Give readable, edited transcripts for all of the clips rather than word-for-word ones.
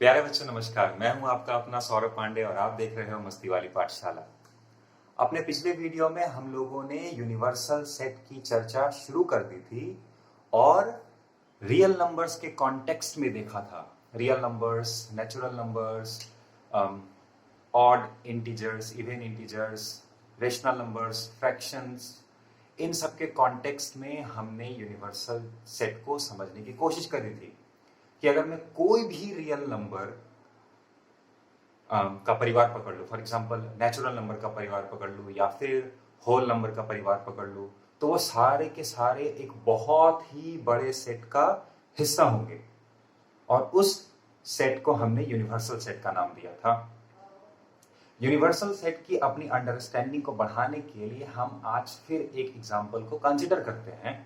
प्यारे बच्चों नमस्कार। मैं हूं आपका अपना सौरभ पांडे और आप देख रहे हो मस्ती वाली पाठशाला। अपने पिछले वीडियो में हम लोगों ने यूनिवर्सल सेट की चर्चा शुरू कर दी थी और रियल नंबर्स के कॉन्टेक्स्ट में देखा था। Real numbers, natural numbers, odd integers, even integers, rational numbers, fractions, इन सब के कॉन्टेक्स्ट में हमने यूनिवर्सल सेट को समझने की कोशिश करी थी कि अगर मैं कोई भी रियल नंबर का परिवार पकड़ लो, फॉर एग्जाम्पल नेचुरल नंबर का परिवार पकड़ लो या फिर होल नंबर का परिवार पकड़ लो, तो वो सारे के सारे एक बहुत ही बड़े सेट का हिस्सा होंगे और उस सेट को हमने यूनिवर्सल सेट का नाम दिया था। यूनिवर्सल सेट की अपनी अंडरस्टैंडिंग को बढ़ाने के लिए हम आज फिर एक एग्जाम्पल को कंसिडर करते हैं।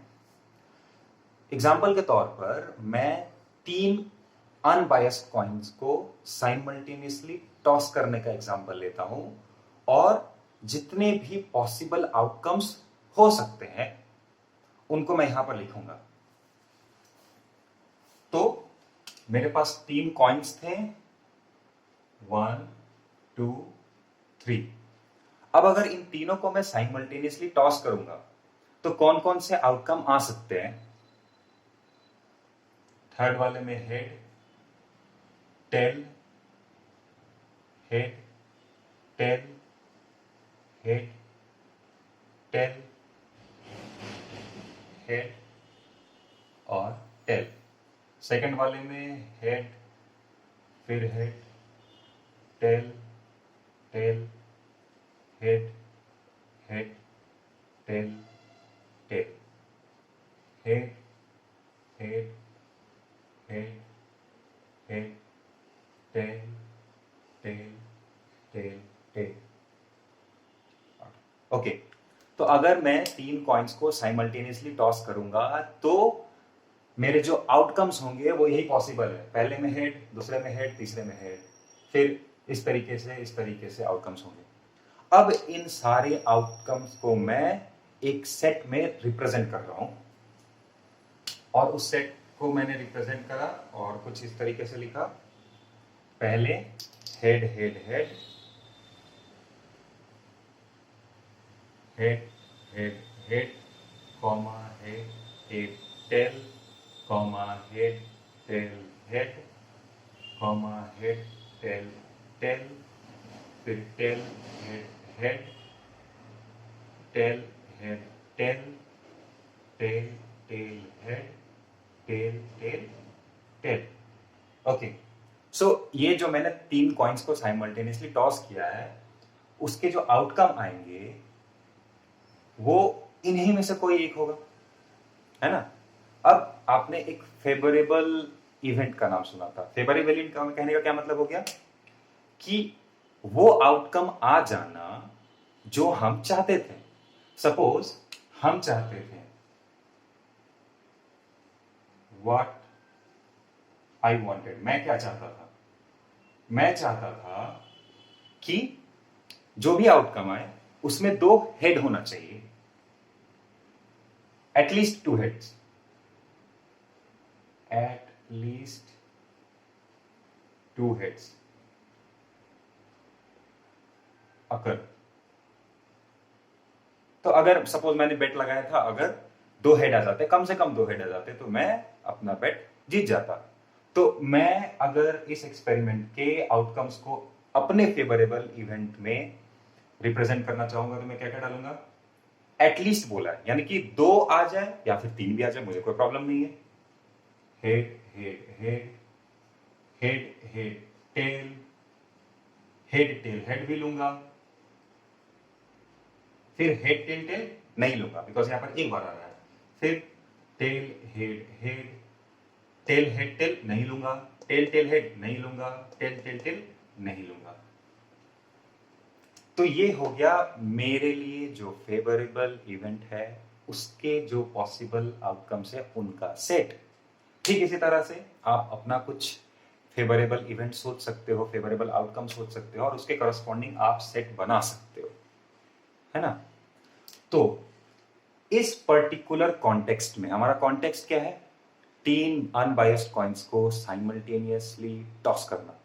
एग्जाम्पल के तौर पर मैं 3 अनबायस्ड कॉइन्स को साइमल्टेनियसली टॉस करने का एग्जाम्पल लेता हूं और जितने भी पॉसिबल आउटकम्स हो सकते हैं उनको मैं यहां पर लिखूंगा। तो मेरे पास 3 कॉइन्स थे, 1 2 3। अब अगर इन तीनों को मैं साइमल्टेनियसली टॉस करूंगा तो कौन कौन से आउटकम आ सकते हैं? थर्ड वाले में head, tail, head, tail, head, tail, head और टेल। सेकंड वाले में हेड, फिर head, tail, tail, head, head, tail, tail, head, head, head, head, tail, tail, tail, tail. Okay, तो अगर मैं 3 कॉइन्स को साइमल्टेनियसली टॉस करूंगा तो मेरे जो आउटकम्स होंगे वो यही पॉसिबल है। पहले में हेड, दूसरे में हेड, तीसरे में हेड, फिर इस तरीके से आउटकम्स होंगे। अब इन सारे आउटकम्स को मैं एक सेट में रिप्रेजेंट कर रहा हूं और उस सेट को मैंने रिप्रेजेंट करा और कुछ इस तरीके से लिखा। पहले head head head, head head head, comma head head tail, comma head tail head, comma head tail tail, फिर tail head head, tail head tail, tail tail head, tail tail tail. Okay, so ये जो मैंने 3 coins को simultaneously toss किया है उसके जो outcome आएंगे वो इन्हीं में से कोई एक होगा, है ना। अब आपने एक फेवरेबल इवेंट का नाम सुना था। फेवरेबल इवेंट का कहने का क्या मतलब हो गया कि वो आउटकम आ जाना जो हम चाहते थे। सपोज हम चाहते थे व्हाट आई वांटेड, मैं क्या चाहता था? मैं चाहता था कि जो भी आउटकम आए उसमें 2 हेड होना चाहिए, at least 2 heads, at 2 heads occur. तो अगर सपोज मैंने बेट लगाया था अगर 2 हेड आ जाते, कम से कम 2 हेड आ जाते तो मैं अपना बेट जीत जाता। तो मैं अगर इस एक्सपेरिमेंट के आउटकम्स को अपने फेवरेबल इवेंट में रिप्रेजेंट करना चाहूंगा तो मैं क्या क्या डालूंगा? एटलीस्ट बोला है, यानी कि 2 आ जाए या फिर 3 भी आ जाए, मुझे कोई प्रॉब्लम नहीं है। Head head head, head head tail, head tail head भी लूंगा, फिर हेड टेल टेल नहीं लूंगा बिकॉज यहां पर एक बार आ रहा है। फिर tail head head, tail head tell नहीं लूंगा, टेल टेल हेड नहीं लूंगा, टेल टेल टेल नहीं लूंगा। तो ये हो गया मेरे लिए जो फेवरेबल इवेंट है उसके जो पॉसिबल आउटकम्स है उनका सेट। ठीक इसी तरह से आप अपना कुछ फेवरेबल इवेंट सोच सकते हो, फेवरेबल आउटकम सोच सकते हो और उसके करस्पॉन्डिंग आप सेट बना सकते हो, है ना। तो इस पर्टिकुलर कॉन्टेक्स्ट में हमारा कॉन्टेक्स्ट क्या है? 3 अनबायस्ड कॉइन्स को साइमल्टेनियसली टॉस करना,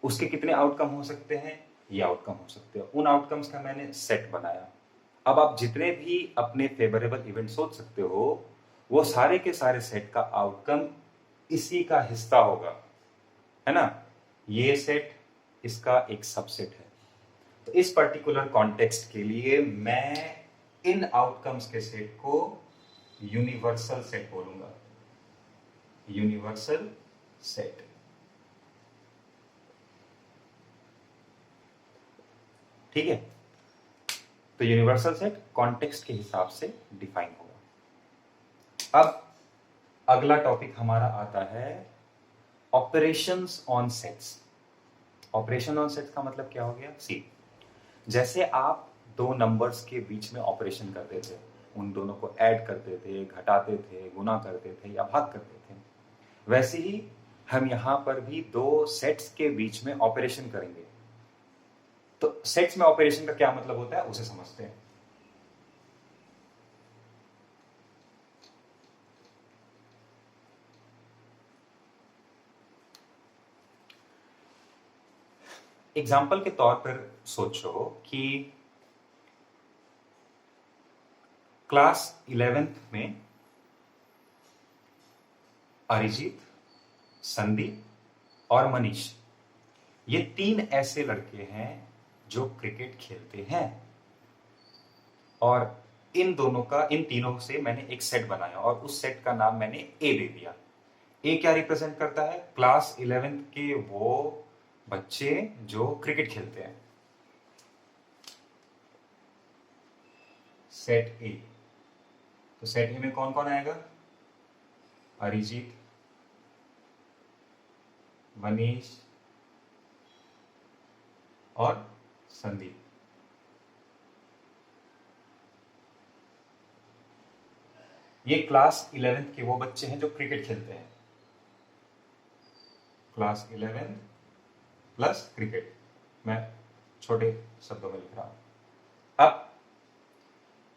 उसके कितने आउटकम हो सकते हैं? ये आउटकम हो सकते हैं। उन आउटकम्स का मैंने सेट बनाया। अब आप जितने भी अपने फेवरेबल इवेंट सोच सकते हो, वो सारे के सारे सेट का आउटकम इसी का हिस्सा होगा, है ना? ये सेट इसका एक सबसेट है। तो इस पर्टिकुलर कॉन्टेक्स्ट के लिए मैं इन आउटकम्स के सेट को यूनिवर्सल सेट बोलूंगा। Universal set. ठीक है? तो यूनिवर्सल सेट कॉन्टेक्स्ट के हिसाब से डिफाइन होगा। अब अगला टॉपिक हमारा आता है operations on sets. Operation on sets का मतलब क्या हो गया? सी, जैसे आप दो नंबर्स के बीच में ऑपरेशन करते थे, उन दोनों को ऐड करते थे, घटाते थे, गुना करते थे या भाग करते थे, वैसे ही हम यहां पर भी दो सेट्स के बीच में ऑपरेशन करेंगे। तो सेट्स में ऑपरेशन का क्या मतलब होता है उसे समझते हैं। एग्जाम्पल के तौर पर सोचो कि क्लास 11th में अरिजीत, संदीप और मनीष, ये 3 ऐसे लड़के हैं जो क्रिकेट खेलते हैं, और इन तीनों से मैंने एक सेट बनाया और उस सेट का नाम मैंने ए दे दिया। ए क्या रिप्रेजेंट करता है? क्लास 11th के वो बच्चे जो क्रिकेट खेलते हैं। सेट ए। तो सेट ए में कौन कौन आएगा? अरिजीत, मनीष और संदीप। ये क्लास 11th के वो बच्चे हैं जो क्रिकेट खेलते हैं। क्लास 11 प्लस क्रिकेट, मैं छोटे शब्दों में लिख रहा हूं। अब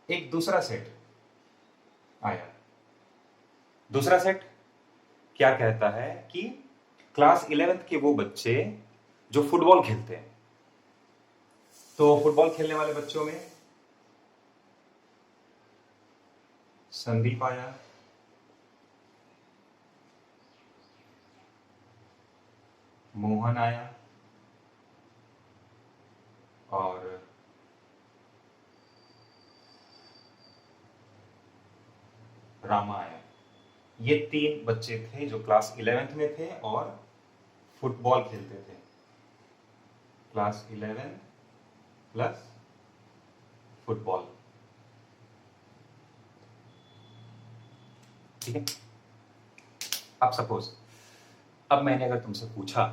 एक दूसरा सेट आया। दूसरा सेट क्या कहता है कि क्लास 11th के वो बच्चे जो फुटबॉल खेलते हैं। तो फुटबॉल खेलने वाले बच्चों में संदीप आया, मोहन आया और रामा आया। ये 3 बच्चे थे जो क्लास 11th में थे और फुटबॉल खेलते थे। Class 11 plus football. ठीक है? अब सपोज, अब मैंने अगर तुमसे पूछा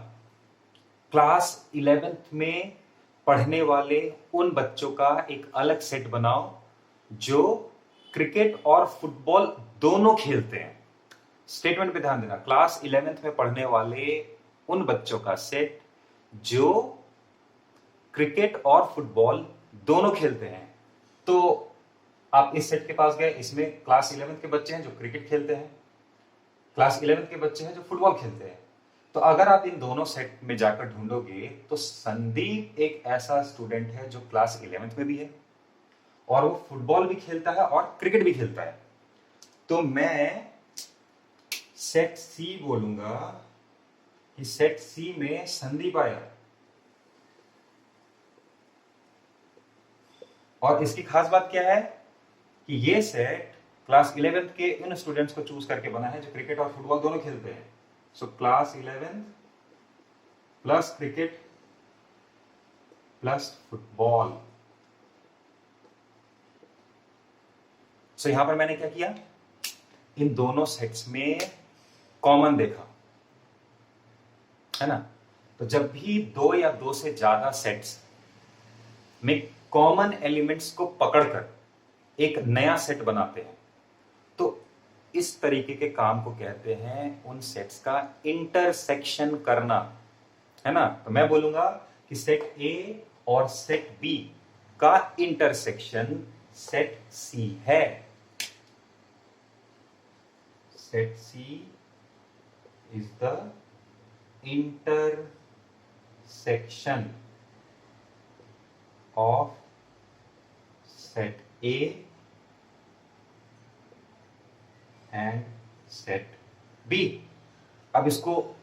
क्लास 11th में पढ़ने वाले उन बच्चों का एक अलग सेट बनाओ जो क्रिकेट और फुटबॉल दोनों खेलते हैं। स्टेटमेंट पे ध्यान देना, क्लास 11th में पढ़ने वाले उन बच्चों का सेट जो क्रिकेट और फुटबॉल दोनों खेलते हैं। तो आप इस सेट के पास गए, इसमें क्लास 11th के बच्चे हैं जो क्रिकेट खेलते हैं, क्लास 11th के बच्चे हैं जो फुटबॉल खेलते हैं। तो अगर आप इन दोनों सेट में जाकर ढूंढोगे तो संदीप एक ऐसा स्टूडेंट है जो क्लास 11th में भी है और वो फुटबॉल भी खेलता है और क्रिकेट भी खेलता है। तो मैं सेट सी बोलूंगा कि सेट सी में संदीप आया। और इसकी खास बात क्या है कि ये सेट क्लास 11th के उन स्टूडेंट्स को चूज करके बना है जो क्रिकेट और फुटबॉल दोनों खेलते हैं। So class 11 plus cricket plus football. So यहां पर मैंने क्या किया, इन दोनों सेट्स में कॉमन देखा, है ना? तो जब भी 2 या 2 से ज्यादा सेट्स में कॉमन एलिमेंट्स को पकड़कर एक नया सेट बनाते हैं तो इस तरीके के काम को कहते हैं उन सेट्स का इंटरसेक्शन करना, है ना? तो मैं बोलूंगा कि सेट ए और सेट बी का इंटरसेक्शन सेट सी है। set C is the intersection of set A and set B। अब इसको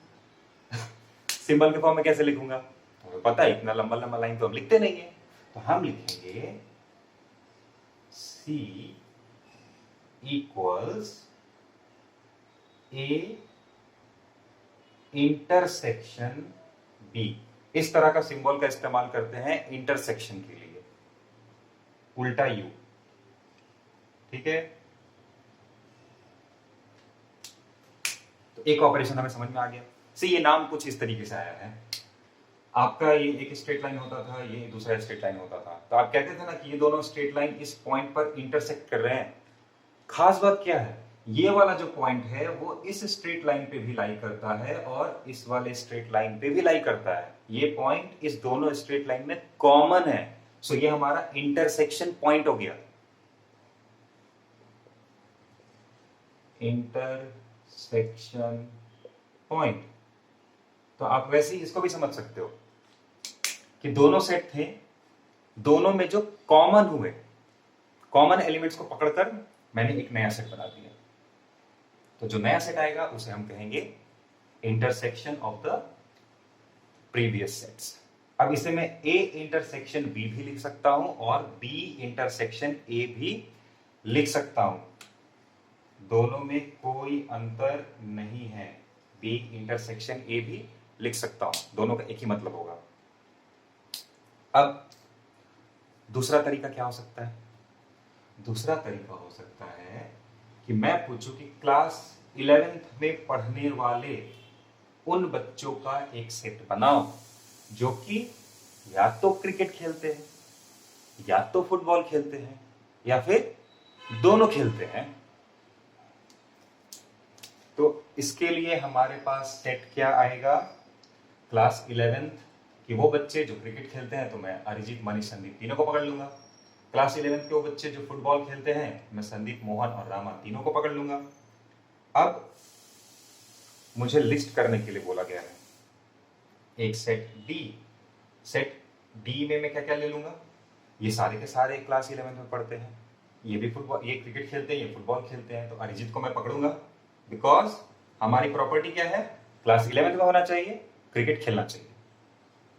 सिंबल के फॉर्म में कैसे लिखूंगा? हमें पता है इतना लंबा लंबा लाइन तो हम लिखते नहीं है, तो हम लिखेंगे C equals A intersection B। इस तरह का सिंबल का इस्तेमाल करते हैं इंटरसेक्शन के लिए, उल्टा U। ठीक है, तो एक ऑपरेशन हमें समझ में आ गया। ये नाम कुछ इस तरीके से आया है। आपका ये एक स्ट्रेट लाइन होता था, ये दूसरा स्ट्रेट लाइन होता था, तो आप कहते थे ना कि ये दोनों स्ट्रेट लाइन इस पॉइंट पर इंटरसेक्ट कर रहे हैं। खास बात क्या है, ये वाला जो पॉइंट है वो इस स्ट्रेट लाइन पे भी लाई करता है और इस वाले स्ट्रेट लाइन पे भी लाई करता है। ये पॉइंट इस दोनों स्ट्रेट लाइन में कॉमन है, सो ये हमारा इंटरसेक्शन पॉइंट हो गया। Intersection point. तो आप वैसे ही इसको भी समझ सकते हो कि दोनों सेट थे, दोनों में जो कॉमन हुए, कॉमन एलिमेंट्स को पकड़कर मैंने एक नया सेट बना दिया। तो जो नया सेट आएगा उसे हम कहेंगे intersection of the previous sets. अब इसे मैं A इंटरसेक्शन B भी लिख सकता हूं और B इंटरसेक्शन A भी लिख सकता हूं, दोनों में कोई अंतर नहीं है। B इंटरसेक्शन A भी लिख सकता हूं, दोनों का एक ही मतलब होगा। अब दूसरा तरीका क्या हो सकता है? दूसरा तरीका हो सकता है कि मैं पूछूं कि क्लास 11th में पढ़ने वाले उन बच्चों का एक सेट बनाओ जो कि या तो क्रिकेट खेलते हैं, या तो फुटबॉल खेलते हैं, या फिर दोनों खेलते हैं। तो इसके लिए हमारे पास सेट क्या आएगा? क्लास 11th कि वो बच्चे जो क्रिकेट खेलते हैं तो मैं अरिजीत, मनीष, संदीप तीनों को पकड़ लूंगा। क्लास 11th के वो बच्चे जो फुटबॉल खेलते हैं मैं संदीप, मोहन और रामा तीनों को पकड़ लूंगा। अब मुझे लिस्ट करने के लिए बोला गया है एक सेट D। सेट D में मैं क्या क्या ले लूंगा? ये सारे के सारे क्लास 11th में पढ़ते हैं, ये भी फुटबॉल, ये क्रिकेट खेलते हैं, ये फुटबॉल खेलते हैं, तो अरिजीत को मैं पकड़ूंगा बिकॉज हमारी प्रॉपर्टी क्या है? क्लास 11th में होना चाहिए, क्रिकेट खेलना चाहिए।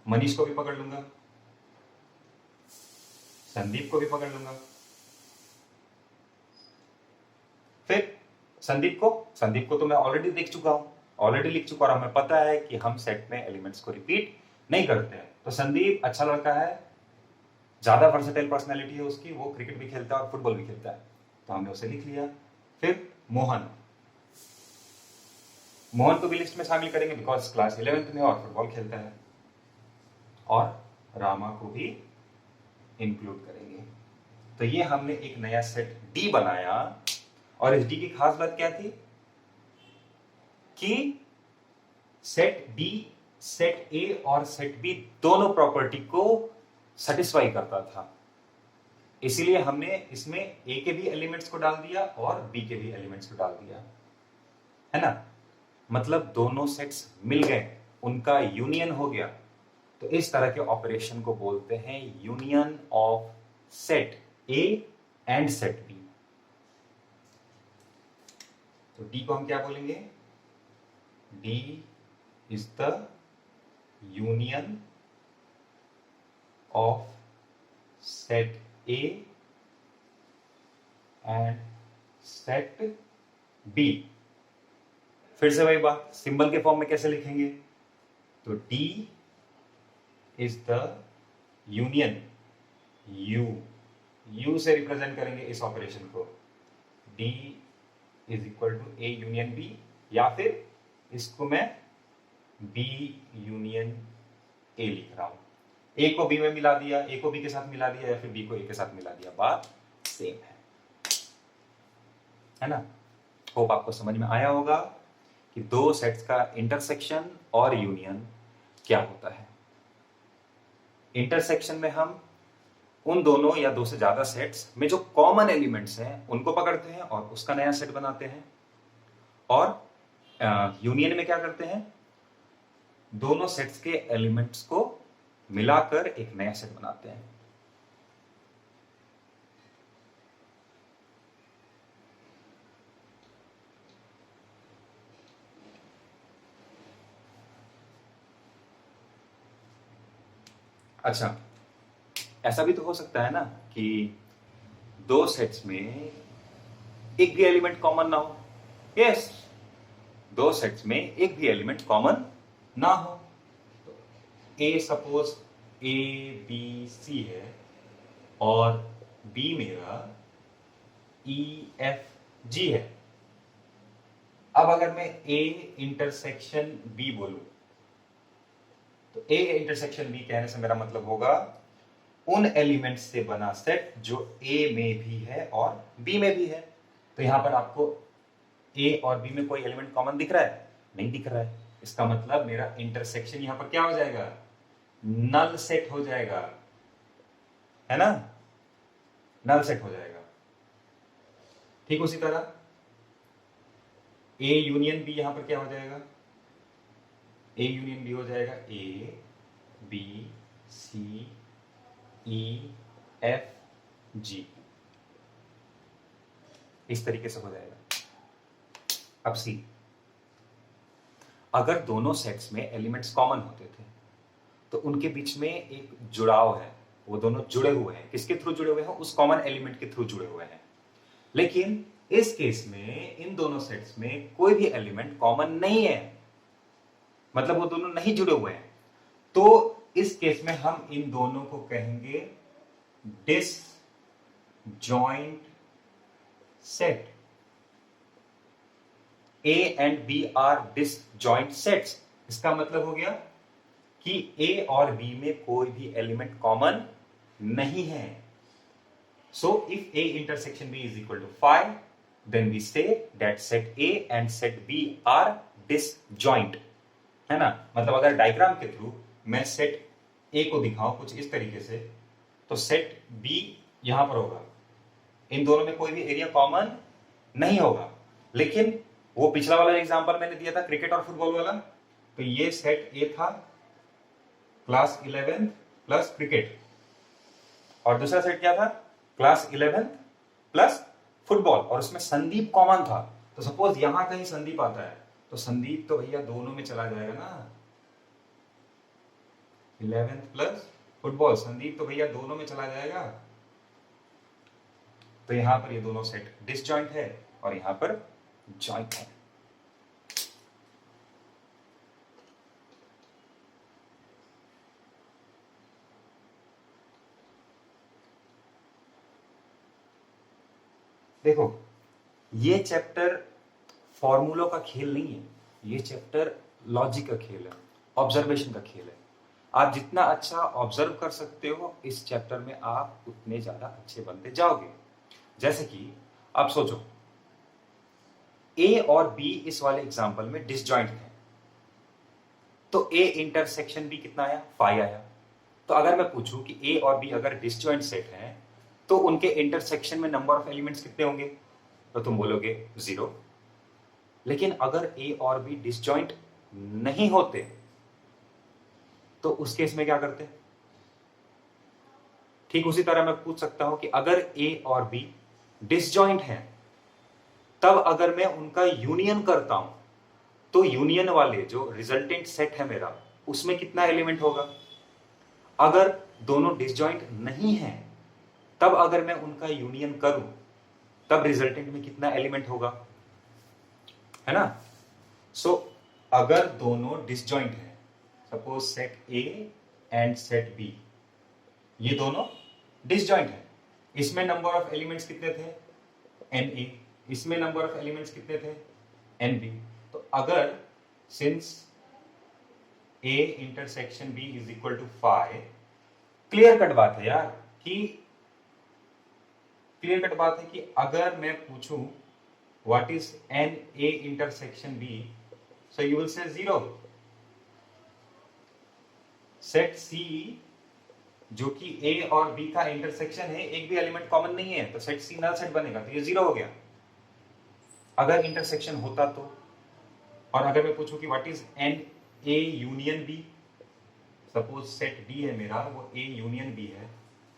मनीष को भी पकड़ लूंगा, संदीप को भी पकड़ लूंगा। फिर संदीप को तो मैं ऑलरेडी देख चुका हूं, ऑलरेडी लिख चुका, और हमें पता है कि हम सेट में एलिमेंट्स को रिपीट नहीं करते हैं। तो संदीप अच्छा लड़का है, ज्यादा वर्सेटाइल पर्सनैलिटी है उसकी, वो क्रिकेट भी खेलता है और फुटबॉल भी खेलता है, तो हमने उसे लिख लिया। फिर मोहन को भी लिस्ट में शामिल करेंगे बिकॉज क्लास 11th में और फुटबॉल खेलता है, और रामा को भी इंक्लूड करेंगे। तो ये हमने एक नया सेट D बनाया, और इस D की खास बात क्या थी कि सेट D सेट A और सेट B दोनों प्रॉपर्टी को सेटिस्फाई करता था। इसीलिए हमने इसमें A के भी एलिमेंट्स को डाल दिया और B के भी एलिमेंट्स को डाल दिया, है ना? मतलब दोनों सेट्स मिल गए, उनका यूनियन हो गया। तो इस तरह के ऑपरेशन को बोलते हैं union of set A and set B। तो D को हम क्या बोलेंगे? D is the union of set A and set B। फिर से वही बात, सिंबल के फॉर्म में कैसे लिखेंगे? तो D is the union, U से रिप्रेजेंट करेंगे इस ऑपरेशन को, D is equal to A union B, या फिर इसको मैं B यूनियन A लिख रहा हूं। A को B में मिला दिया, A को B के साथ मिला दिया, या फिर B को A के साथ मिला दिया, बात सेम है ना? होप आपको समझ में आया होगा कि दो सेट्स का इंटरसेक्शन और यूनियन क्या होता है। इंटरसेक्शन में हम उन दोनों या दो से ज्यादा सेट्स में जो कॉमन एलिमेंट्स हैं उनको पकड़ते हैं और उसका नया सेट बनाते हैं, और यूनियन में क्या करते हैं, दोनों सेट्स के एलिमेंट्स को मिलाकर एक नया सेट बनाते हैं। अच्छा, ऐसा भी तो हो सकता है ना कि दो सेट्स में एक भी एलिमेंट कॉमन ना हो। यस, दो सेट्स में एक भी एलिमेंट कॉमन ना हो। तो A suppose A B C है और बी मेरा ई एफ जी है। अब अगर मैं ए इंटरसेक्शन बी बोलूं तो ए इंटरसेक्शन बी कहने से मेरा मतलब होगा उन एलिमेंट्स से बना सेट जो ए में भी है और बी में भी है। तो यहां पर आपको ए और बी में कोई एलिमेंट कॉमन दिख रहा है? नहीं दिख रहा है। इसका मतलब मेरा इंटरसेक्शन यहां पर क्या हो जाएगा? नल सेट हो जाएगा, है ना? नल सेट हो जाएगा। ठीक उसी तरह ए यूनियन बी यहां पर क्या हो जाएगा? ए यूनियन बी हो जाएगा A B C E F G, इस तरीके से हो जाएगा। अब सी, अगर दोनों सेट्स में एलिमेंट्स कॉमन होते थे तो उनके बीच में एक जुड़ाव है, वो दोनों जुड़े हुए हैं। किसके थ्रू जुड़े हुए हैं? उस कॉमन एलिमेंट के थ्रू जुड़े हुए हैं। लेकिन इस केस में इन दोनों सेट्स में कोई भी एलिमेंट कॉमन नहीं है, मतलब वो दोनों नहीं जुड़े हुए हैं। तो इस केस में हम इन दोनों को कहेंगे disjoint set. A and B are disjoint sets। इसका मतलब हो गया कि A और B में कोई भी एलिमेंट कॉमन नहीं है। So if A intersection B is equal to 5, then we say that set A and set B are disjoint, है ना? मतलब अगर डायग्राम के थ्रू मैं सेट A को दिखाऊं कुछ इस तरीके से, तो सेट B यहां पर होगा। इन दोनों में कोई भी एरिया कॉमन नहीं होगा। लेकिन वो पिछला वाला एग्जांपल मैंने दिया था क्रिकेट और फुटबॉल वाला, तो ये सेट ए था क्लास 11 प्लस क्रिकेट, और दूसरा सेट क्या था? क्लास 11 प्लस फुटबॉल, और उसमें संदीप कॉमन था। तो सपोज यहां कहीं संदीप आता है तो संदीप तो भैया दोनों में चला जाएगा ना। 11 प्लस फुटबॉल, संदीप तो भैया दोनों में चला जाएगा। तो यहां पर ये दोनों सेट डिसजॉइंट है और यहां पर जॉइंट है। देखो, ये चैप्टर फॉर्मूलों का खेल नहीं है, ये चैप्टर लॉजिक का खेल है, ऑब्जर्वेशन का खेल है। आप जितना अच्छा ऑब्जर्व कर सकते हो इस चैप्टर में, आप उतने ज्यादा अच्छे बनते जाओगे। जैसे कि आप सोचो, ए और बी इस वाले एग्जांपल में डिसजॉइंट है, तो ए इंटरसेक्शन बी कितना आया? 5 आया। तो अगर मैं पूछूं कि ए और बी अगर डिसजॉइंट सेट हैं तो उनके इंटरसेक्शन में नंबर ऑफ एलिमेंट्स कितने होंगे? तो तुम बोलोगे 0। लेकिन अगर ए और बी डिसजॉइंट नहीं होते तो उस केस में क्या करते? ठीक उसी तरह मैं पूछ सकता हूं कि अगर ए और बी डिसजॉइंट हैं, तब अगर मैं उनका यूनियन करता हूं तो यूनियन वाले जो रिजल्टेंट सेट है मेरा, उसमें कितना एलिमेंट होगा? अगर दोनों डिसजॉइंट नहीं हैं, तब अगर मैं उनका यूनियन करूं तब रिजल्टेंट में कितना एलिमेंट होगा, है ना? सो अगर दोनों डिसजॉइंट है, suppose set a and set b, ये दोनों डिसजॉइंट है, इसमें नंबर ऑफ एलिमेंट्स कितने थे? एन ए, इसमें नंबर ऑफ एलिमेंट्स कितने थे? N b. तो अगर since a intersection b is equal to 5, clear cut बात है यार, क्लियर कट बात है कि अगर मैं पूछूं what is N a intersection b, so you will say 0। Set सी जो कि ए और बी का इंटरसेक्शन है, एक भी एलिमेंट कॉमन नहीं है, तो सेट सी नल सेट बनेगा, तो ये 0 हो गया। अगर इंटरसेक्शन होता तो और अगर मैं पूछूं कि what is N A union B, suppose set D है मेरा, वो ए यूनियन बी है,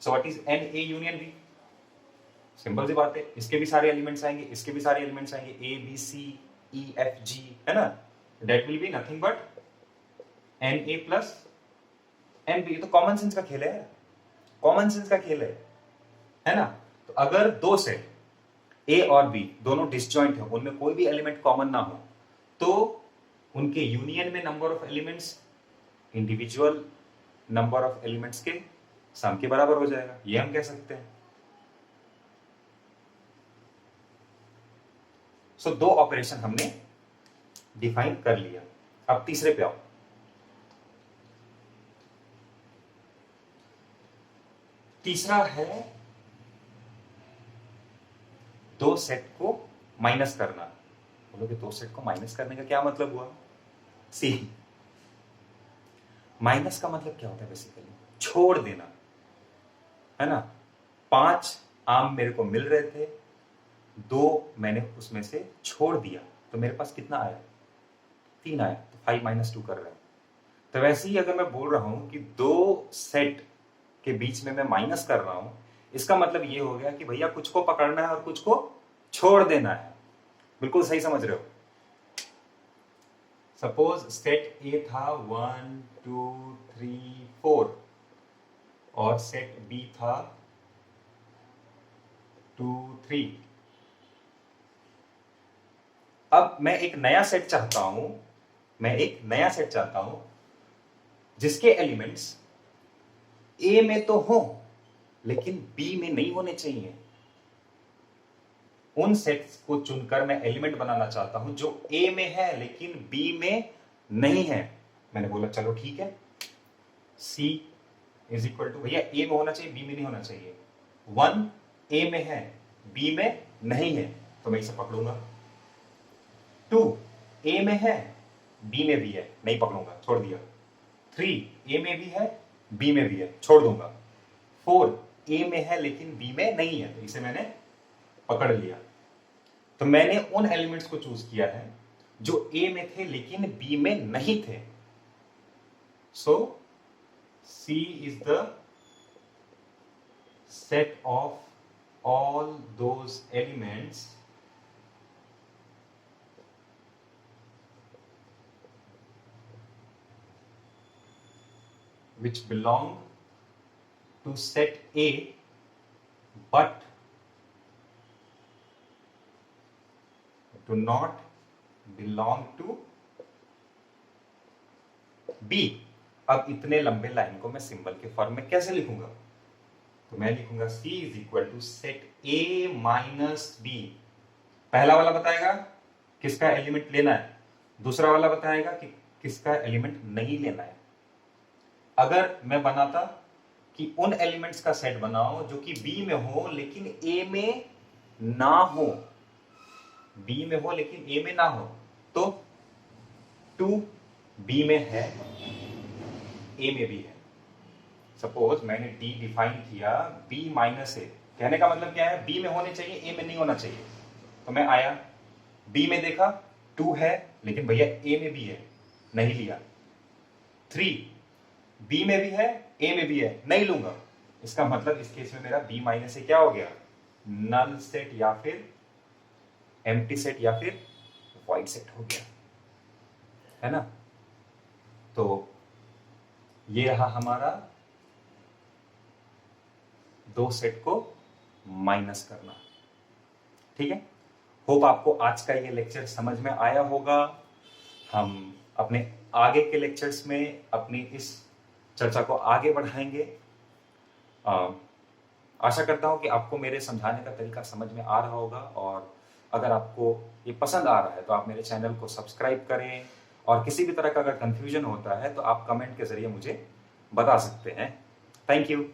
so what is N A union B? Simple सी बात है, इसके भी सारे एलिमेंट्स आएंगे, इसके भी सारे एलिमेंट्स आएंगे, A B C E F g, है ना, that will be nothing but n a plus n b. तो कॉमन सेंस का खेल है, कॉमन सेंस का खेल है ना। तो अगर दो सेट ए और बी दोनों डिसजॉइंट है, उनमें कोई भी एलिमेंट कॉमन ना हो, तो उनके यूनियन में number of elements individual number of elements के सम के बराबर हो जाएगा, ये हम कह सकते हैं। सो दो ऑपरेशन हमने डिफाइन कर लिया। अब तीसरे पे आओ। तीसरा है दो सेट को माइनस करना। बोलोगे दो सेट को माइनस करने का क्या मतलब हुआ? सी, माइनस का मतलब क्या होता है बेसिकली? छोड़ देना, है ना। 5 आम मेरे को मिल रहे थे, 2 मैंने उसमें से छोड़ दिया, तो मेरे पास कितना आया? 3 आया। तो 5 - 2 कर रहे हैं। तो वैसे ही अगर मैं बोल रहा हूं कि दो सेट के बीच में मैं माइनस कर रहा हूं, इसका मतलब ये हो गया कि भैया कुछ को पकड़ना है और कुछ को छोड़ देना है। बिल्कुल सही समझ रहे हो। सपोज सेट ए था 1 2 3 4 और सेट बी था 2 3। अब मैं एक नया सेट चाहता हूं, मैं एक नया सेट चाहता हूं जिसके एलिमेंट्स ए में तो हो लेकिन बी में नहीं होने चाहिए। उन सेट्स को चुनकर मैं एलिमेंट बनाना चाहता हूं जो ए में है लेकिन बी में नहीं है। मैंने बोला चलो ठीक है, C इज इक्वल टू, भैया ए में होना चाहिए बी में नहीं होना चाहिए। 1 ए में है बी में नहीं है, तो मैं इसे पकड़ूंगा। 2 ए में है बी में भी है, नहीं पकड़ूंगा, छोड़ दिया। 3 ए में भी है बी में भी है, छोड़ दूंगा। 4 ए में है लेकिन बी में नहीं है, तो इसे मैंने पकड़ लिया। तो मैंने उन एलिमेंट्स को चूज किया है जो ए में थे लेकिन बी में नहीं थे। सो C is the set of all those elements which belong to set A but do not belong to B। अब इतने लंबे लाइन को मैं सिंबल के फॉर्म में कैसे लिखूंगा? तो मैं लिखूंगा C is equal to set A minus B। पहला वाला बताएगा किसका एलिमेंट लेना है, दूसरा वाला बताएगा कि किसका एलिमेंट नहीं लेना है। अगर मैं बनाता कि उन एलिमेंट्स का सेट बनाओ जो कि बी में हो लेकिन ए में ना हो, बी में हो लेकिन ए में ना हो, तो 2 बी में है ए में भी है। सपोज मैंने डी डिफाइन किया बी माइनस ए, कहने का मतलब क्या है? बी में होने चाहिए ए में नहीं होना चाहिए। तो मैं आया बी में देखा 2 है लेकिन भैया ए में भी है, नहीं लिया। 3 बी में भी है ए में भी है, नहीं लूंगा। इसका मतलब इस केस में मेरा बी माइनस ए क्या हो गया? नल सेट या फिर एम्प्टी सेट या फिर वॉइड सेट हो गया, है ना। तो ये रहा हमारा दो सेट को माइनस करना। ठीक है, होप आपको आज का ये लेक्चर समझ में आया होगा। हम अपने आगे के लेक्चर्स में अपनी इस चर्चा को आगे बढ़ाएंगे। आशा करता हूं कि आपको मेरे समझाने का तरीका समझ में आ रहा होगा, और अगर आपको ये पसंद आ रहा है तो आप मेरे चैनल को सब्सक्राइब करें, और किसी भी तरह का अगर कंफ्यूजन होता है तो आप कमेंट के जरिए मुझे बता सकते हैं। Thank you.